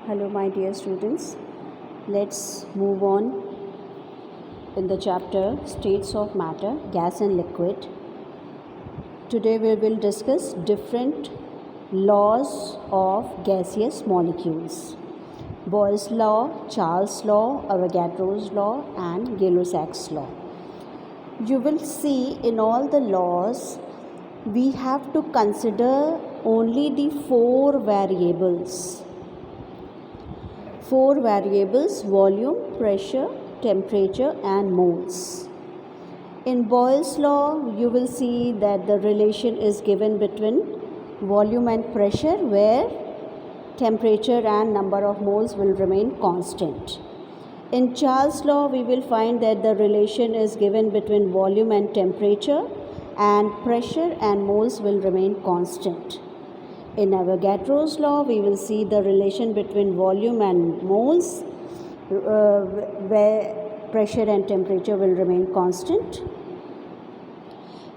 Hello, my dear students. Let's move on in the chapter States of Matter, Gas and Liquid. Today we will discuss different laws of gaseous molecules. Boyle's law, Charles' law, Avogadro's law, and Gay-Lussac's law. You will see in all the laws we have to consider only the four variables, volume, pressure, temperature, and moles. In Boyle's law, you will see that the relation is given between volume and pressure, where temperature and number of moles will remain constant. In Charles' law, we will find that the relation is given between volume and temperature, and pressure and moles will remain constant. In Avogadro's law, we will see the relation between volume and moles, where pressure and temperature will remain constant.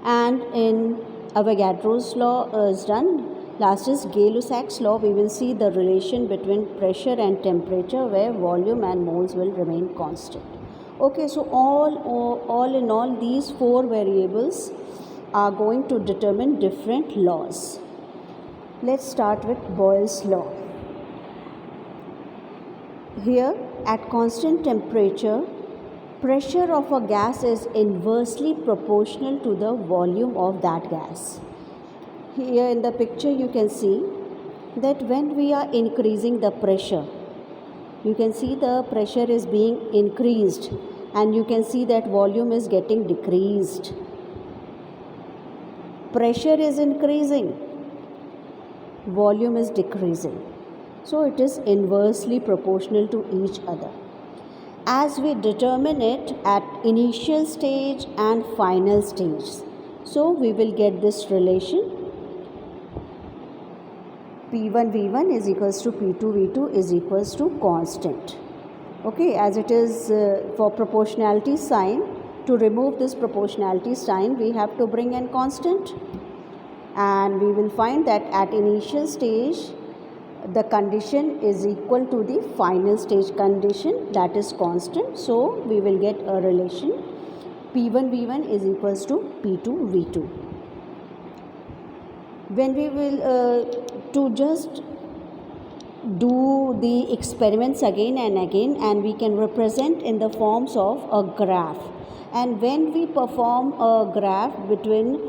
And in Avogadro's law is done. Last is Gay-Lussac's law. We will see the relation between pressure and temperature, where volume and moles will remain constant. Okay, so all in all, these four variables are going to determine different laws. Let's start with Boyle's law. Here, at constant temperature, pressure of a gas is inversely proportional to the volume of that gas. Here in the picture you can see that when we are increasing the pressure, you can see the pressure is being increased, and you can see that volume is getting decreased. Pressure is increasing, volume is decreasing. So it is inversely proportional to each other. As we determine it at initial stage and final stage, so we will get this relation. P1 V1 is equals to P2 V2 is equals to constant. Okay, as it is for proportionality sign, to remove this proportionality sign we have to bring in constant, and we will find that at initial stage the condition is equal to the final stage condition, that is constant. So we will get a relation P1 V1 is equals to P2 V2. When we will to just do the experiments again and again, and we can represent in the forms of a graph. And when we perform a graph between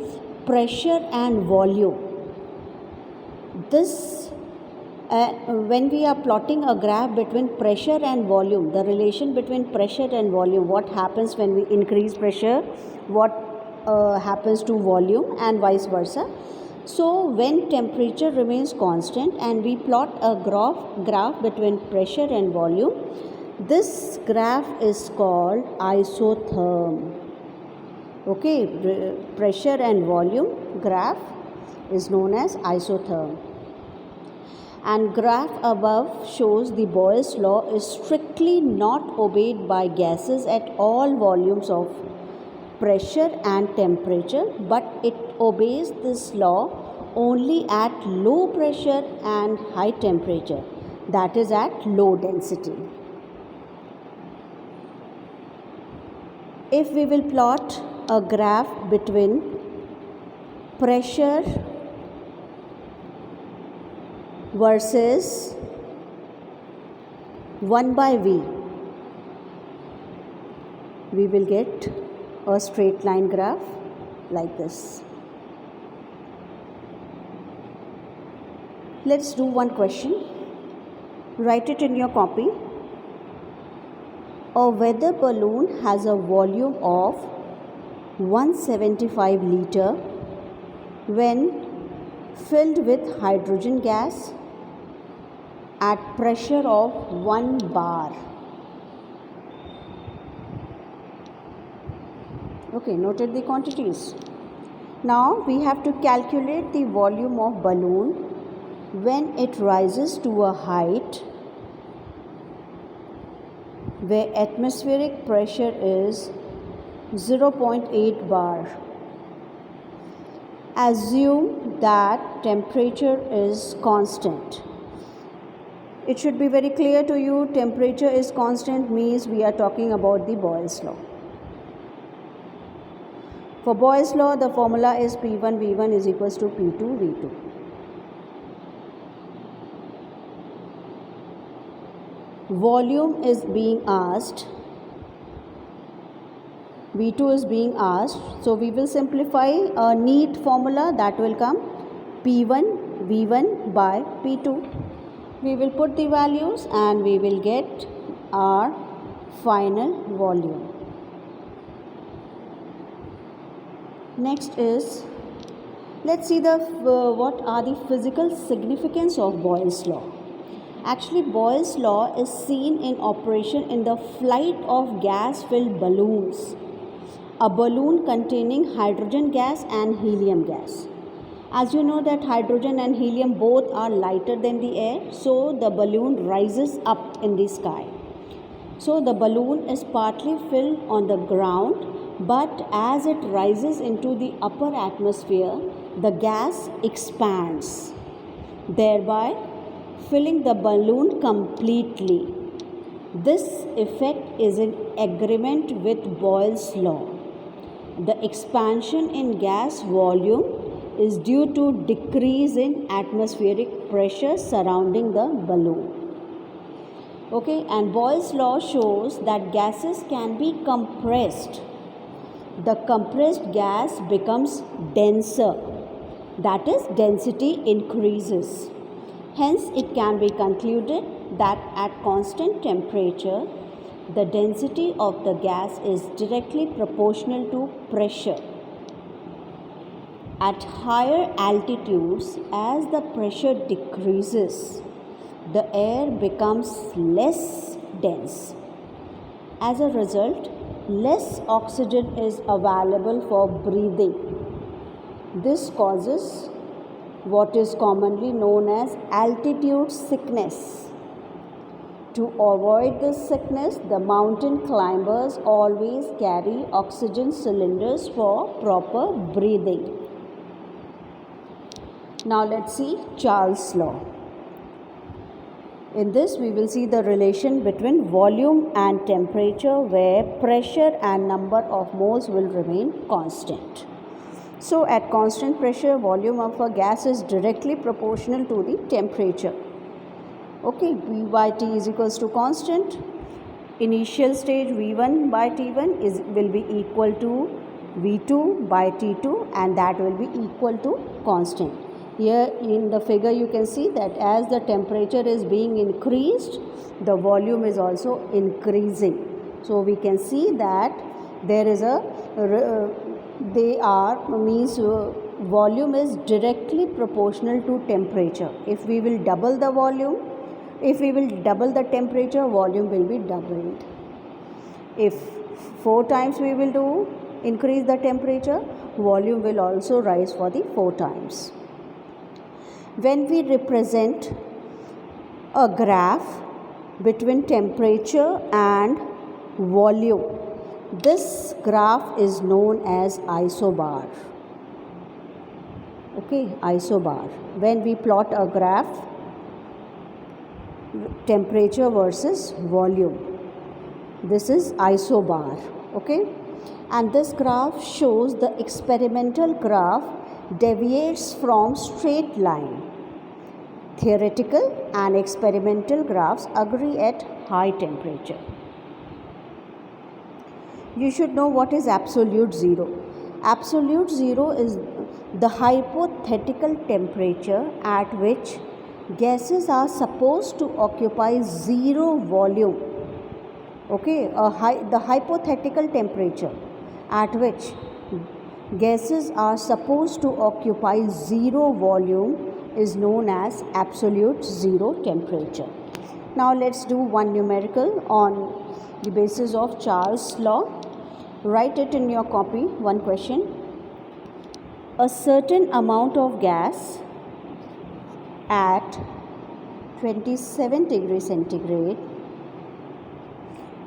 pressure and volume, when we are plotting a graph between pressure and volume, the relation between pressure and volume, what happens when we increase pressure, what happens to volume, and vice versa. So when temperature remains constant and we plot a graph between pressure and volume, this graph is called isotherm. Okay, pressure and volume graph is known as isotherm. And graph above shows the Boyle's law is strictly not obeyed by gases at all volumes of pressure and temperature, but it obeys this law only at low pressure and high temperature, that is at low density. If we will plot a graph between pressure versus 1 by V, we will get a straight line graph like this. Let's do one question. Write it in your copy. A weather balloon has a volume of 175 liter when filled with hydrogen gas at pressure of 1 bar. Okay, noted the quantities. Now we have to calculate the volume of balloon when it rises to a height where atmospheric pressure is 0.8 bar. Assume that temperature is constant. It should be very clear to you, temperature is constant means we are talking about the Boyle's law. For Boyle's law, the formula is P1 V1 is equals to P2 V2. Volume is being asked, V2 is being asked, so we will simplify a neat formula that will come P1 V1 by P2. We will put the values and we will get our final volume. Next is, let's see what are the physical significance of Boyle's law. Actually, Boyle's law is seen in operation in the flight of gas-filled balloons. A balloon containing hydrogen gas and helium gas. As you know that hydrogen and helium both are lighter than the air, so the balloon rises up in the sky. So the balloon is partly filled on the ground, but as it rises into the upper atmosphere, the gas expands, thereby filling the balloon completely. This effect is in agreement with Boyle's law. The expansion in gas volume is due to decrease in atmospheric pressure surrounding the balloon. Okay, and Boyle's law shows that gases can be compressed. The compressed gas becomes denser, that is, density increases. Hence, it can be concluded that at constant temperature, the density of the gas is directly proportional to pressure. At higher altitudes, as the pressure decreases, the air becomes less dense. As a result, less oxygen is available for breathing. This causes what is commonly known as altitude sickness. To avoid this sickness, the mountain climbers always carry oxygen cylinders for proper breathing. Now let's see Charles' law. In this, we will see the relation between volume and temperature, where pressure and number of moles will remain constant. So, at constant pressure, volume of a gas is directly proportional to the temperature. Okay, V by T is equals to constant. Initial stage V1 by T1 will be equal to V2 by T2, and that will be equal to constant. Here in the figure you can see that as the temperature is being increased, the volume is also increasing. So we can see that there is volume is directly proportional to temperature. If we will double the volume, if we will double the temperature, volume will be doubled. If 4 times we will increase the temperature, volume will also rise for the 4 times. When we represent a graph between temperature and volume, this graph is known as isobar. Okay, isobar. When we plot a graph, temperature versus volume, this is isobar. Okay, and this graph shows the experimental graph deviates from straight line. Theoretical and experimental graphs agree at high temperature. You should know what is absolute zero. Absolute zero is the hypothetical temperature at which gases are supposed to occupy zero volume. Okay, the hypothetical temperature at which gases are supposed to occupy zero volume is known as absolute zero temperature. Now let's do one numerical on the basis of Charles' law. Write it in your copy, one question. A certain amount of gas at 27 degrees centigrade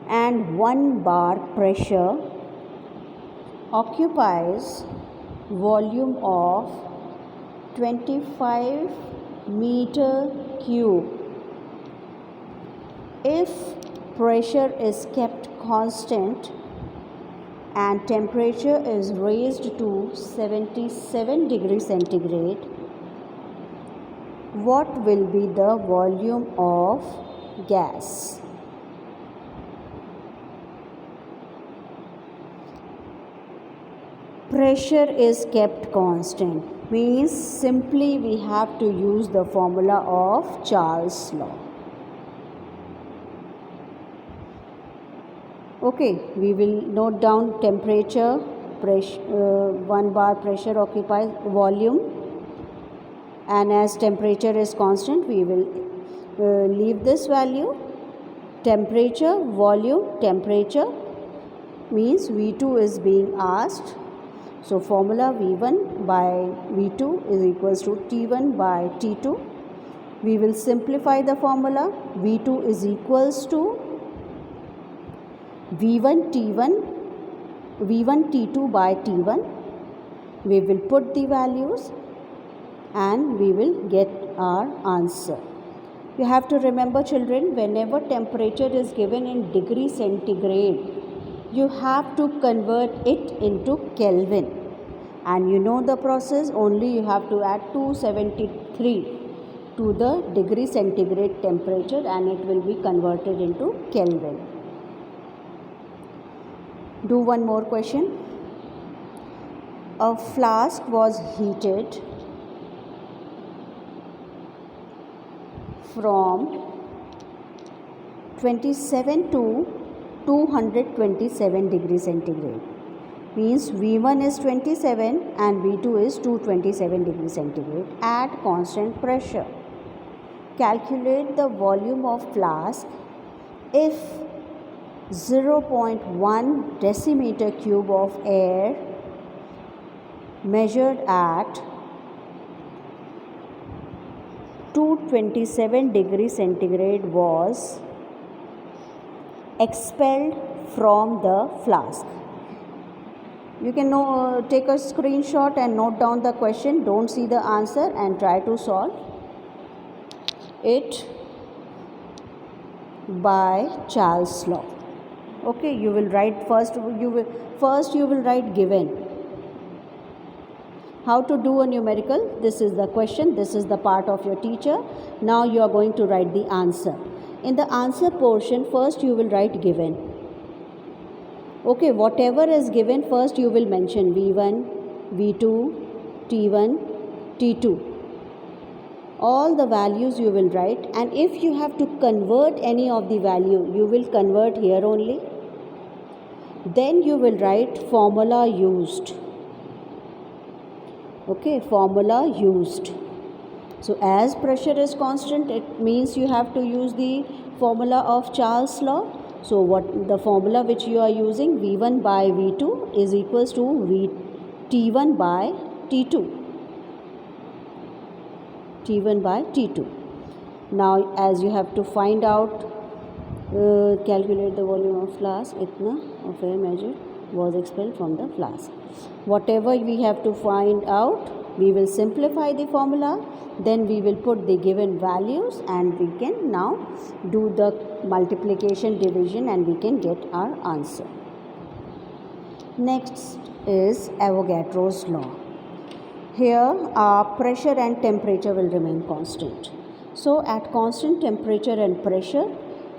and 1 bar pressure occupies volume of 25 meter cube If pressure is kept constant and temperature is raised to 77 degrees centigrade, what will be the volume of gas? Pressure is kept constant means simply we have to use the formula of Charles' law. Okay, we will note down temperature, pressure, 1 bar pressure occupies volume, and as temperature is constant we will leave this value. Temperature, volume, temperature means V2 is being asked. So formula V1 by V2 is equals to T1 by T2. We will simplify the formula. V2 is equals to V1 T2 by T1. We will put the values and we will get our answer. You have to remember, children, whenever temperature is given in degree centigrade, you have to convert it into Kelvin, and you know the process. Only you have to add 273 to the degree centigrade temperature and it will be converted into Kelvin. Do one more question. A flask was heated from 27 to 227 degrees centigrade. Means V1 is 27 and V2 is 227 degrees centigrade at constant pressure. Calculate the volume of flask if 0.1 decimeter cube of air measured at 227 degrees centigrade was expelled from the flask. You can take a screenshot and note down the question. Don't see the answer and try to solve it by Charles' law. Okay, you will write first you will write given. How to do a numerical? This is the question, this is the part of your teacher. Now you are going to write the answer. In the answer portion, first you will write given. Okay, whatever is given, first you will mention V1, V2, T1, T2. All the values you will write, and if you have to convert any of the value, you will convert here only. Then you will write formula used. Okay, formula used. So as pressure is constant, it means you have to use the formula of Charles' law. So what the formula which you are using, V1 by V2 is equals to T1 by T2. T1 by T2. Now as you have to find out, calculate the volume of flask, itna of air measured was expelled from the flask. Whatever we have to find out, we will simplify the formula, then we will put the given values and we can now do the multiplication, division, and we can get our answer. Next is Avogadro's law. Here our pressure and temperature will remain constant. So at constant temperature and pressure,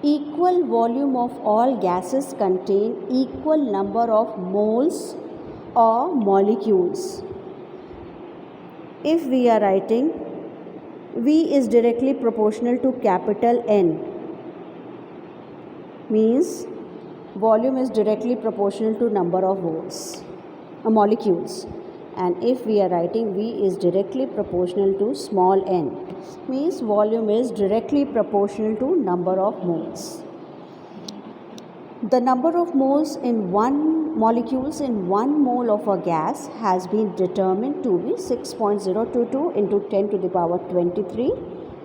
equal volume of all gases contain equal number of moles or molecules. If we are writing V is directly proportional to capital N, means volume is directly proportional to number of molecules. And if we are writing V is directly proportional to small n, means volume is directly proportional to number of moles. The number of moles in molecules in 1 mole of a gas has been determined to be 6.022 into 10 to the power 23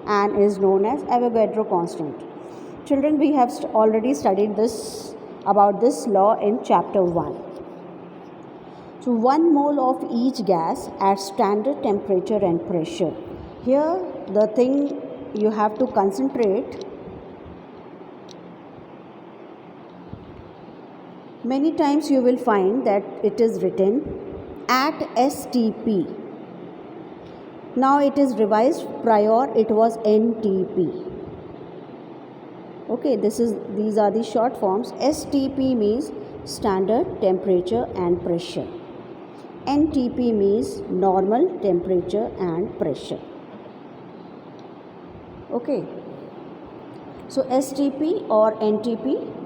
and is known as Avogadro constant. Children, we have already studied about this law in chapter 1. So 1 mole of each gas at standard temperature and pressure. Here the thing you have to concentrate, Many times you will find that it is written at STP. Now it is revised. Prior it was NTP. Okay, these are the short forms. STP means standard temperature and pressure. NTP means normal temperature and pressure. Okay, so STP or NTP,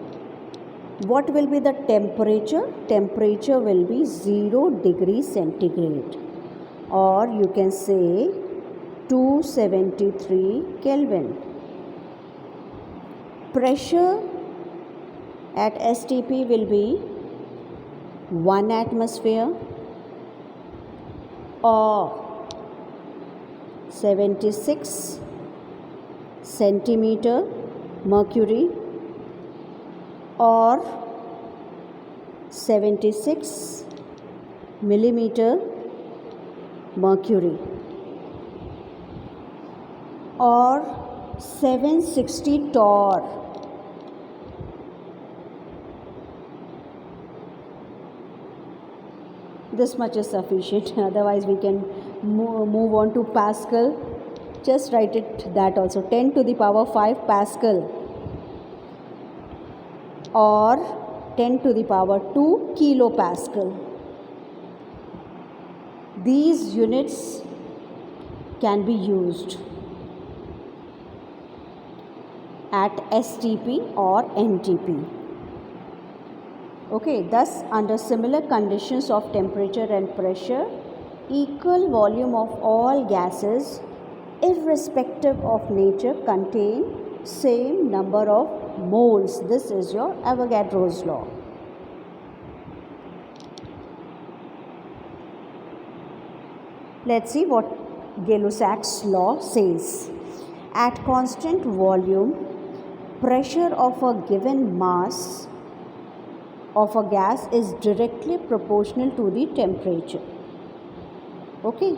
what will be the temperature? Temperature will be 0 degrees centigrade, or you can say 273 Kelvin. Pressure at STP will be 1 atmosphere or 76 centimeter mercury or 76 millimeter mercury or 760 torr. This much is sufficient. Otherwise we can move on to Pascal. Just write it that also. 10 to the power 5 Pascal or 10 to the power 2 kilopascal. These units can be used at STP or NTP. Okay, thus under similar conditions of temperature and pressure, equal volume of all gases irrespective of nature contain same number of moles. This is your Avogadro's law. Let's see what Gay-Lussac's law says. At constant volume, pressure of a given mass of a gas is directly proportional to the temperature. Okay,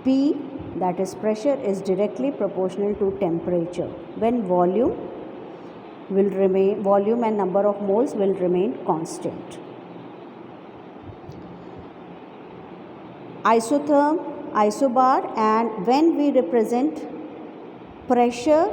P, that is pressure, is directly proportional to temperature when volume and number of moles will remain constant. Isotherm, isobar, and when we represent pressure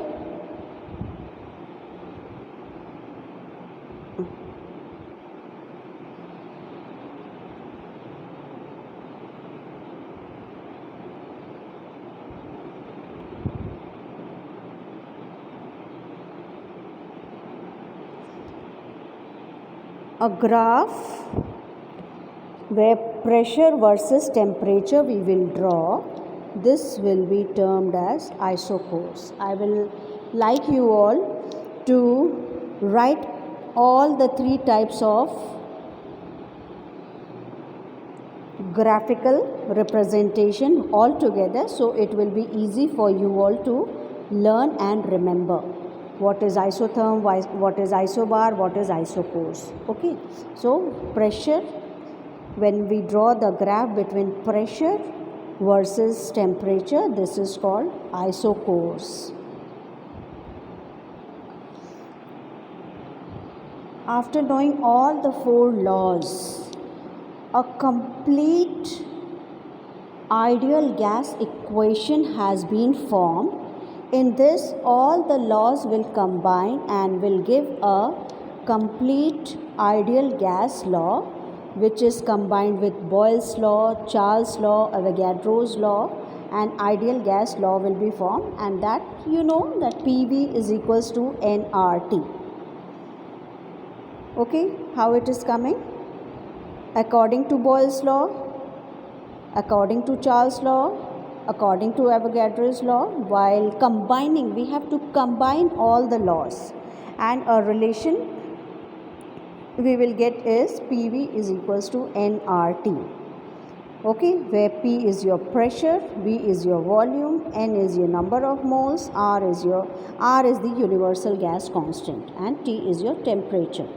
a graph where pressure versus temperature we will draw, this will be termed as isocourse. I will like you all to write all the 3 types of graphical representation all together, so it will be easy for you all to learn and remember what is isotherm, what is isobar, what is isocourse. Okay, so pressure, when we draw the graph between pressure versus temperature, this is called isocourse. After knowing all the 4 laws, a complete ideal gas equation has been formed. In this, all the laws will combine and will give a complete ideal gas law, which is combined with Boyle's law, Charles' law, Avogadro's law, and ideal gas law will be formed, and that you know that PV is equals to nRT. Okay, how it is coming? According to Boyle's law, according to Charles' law, according to Avogadro's law, while combining, we have to combine all the laws, and a relation we will get is PV is equals to nRT. Okay, where P is your pressure, V is your volume, N is your number of moles, R is the universal gas constant, and T is your temperature.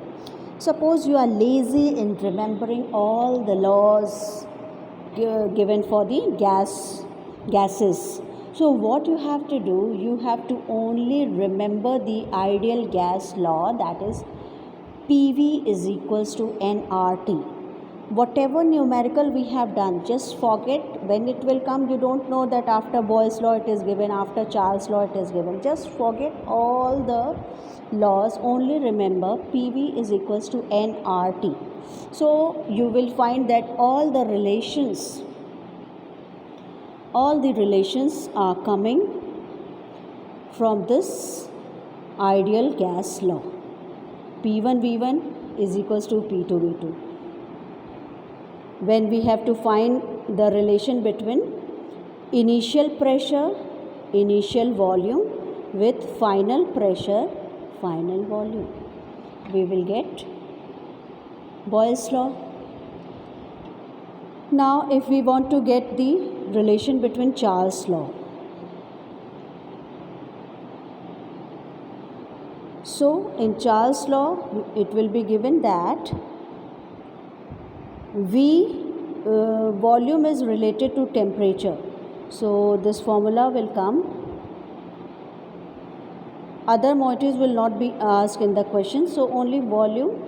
Suppose you are lazy in remembering all the laws given for the gases. So what you have to do, you have to only remember the ideal gas law, that is PV is equals to nRT. Whatever numerical we have done, just forget. When it will come, you don't know that after Boyle's law it is given, after Charles' law it is given. Just forget all the laws, only remember PV is equals to nRT. So you will find that all the relations are coming from this ideal gas law. P1 V1 is equals to P2 V2. When we have to find the relation between initial pressure, initial volume with final pressure, final volume, we will get Boyle's law. Now if we want to get the relation between Charles' law, so in Charles' law it will be given that V volume is related to temperature. So this formula will come. Other moieties will not be asked in the question, so only volume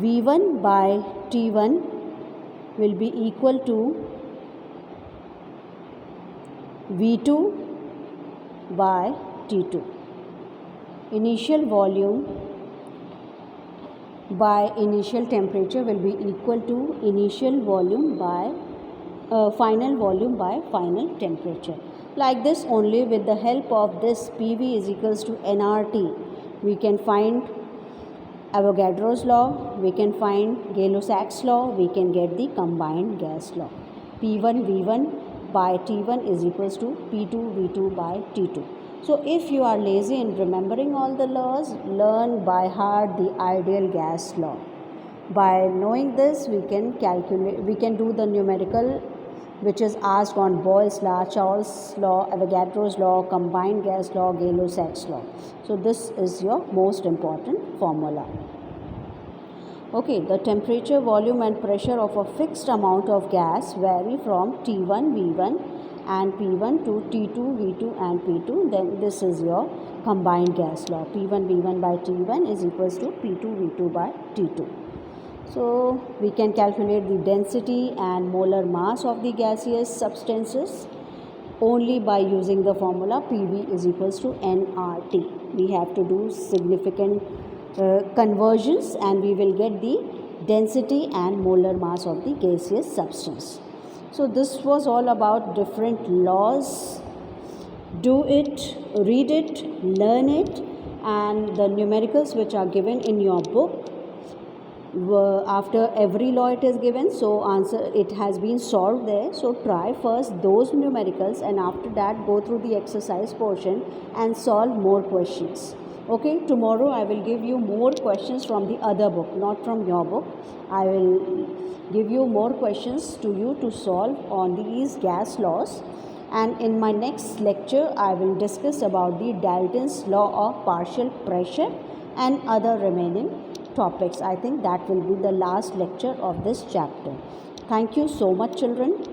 V1 by T1 will be equal to V2 by T2. Initial volume by initial temperature will be equal to initial volume by final volume by final temperature. Like this only, with the help of this PV is equals to nRT, we can find Avogadro's law, we can find Gay-Lussac's law, we can get the combined gas law. P1 V1 by T1 is equals to P2 V2 by T2. So if you are lazy in remembering all the laws, learn by heart the ideal gas law. By knowing this, we can do the numerical which is asked on Boyle's law, Charles' law, Avogadro's law, combined gas law, Gay-Lussac's law. So this is your most important formula. Okay, the temperature, volume and pressure of a fixed amount of gas vary from T1 V1 and P1 to T2 V2 and P2. Then this is your combined gas law. P1 V1 by T1 is equals to P2 V2 by T2. So we can calculate the density and molar mass of the gaseous substances only by using the formula PV is equals to nRT. We have to do significant conversions and we will get the density and molar mass of the gaseous substance. So this was all about different laws. Do it, read it, learn it, and the numericals which are given in your book. After every law it is given, so it has been solved there. So try first those numericals and after that go through the exercise portion and solve more questions. Okay, tomorrow I will give you more questions from the other book, not from your book. I will give you more questions to you to solve on these gas laws. And in my next lecture, I will discuss about the Dalton's law of partial pressure and other remaining topics. I think that will be the last lecture of this chapter. Thank you so much, children.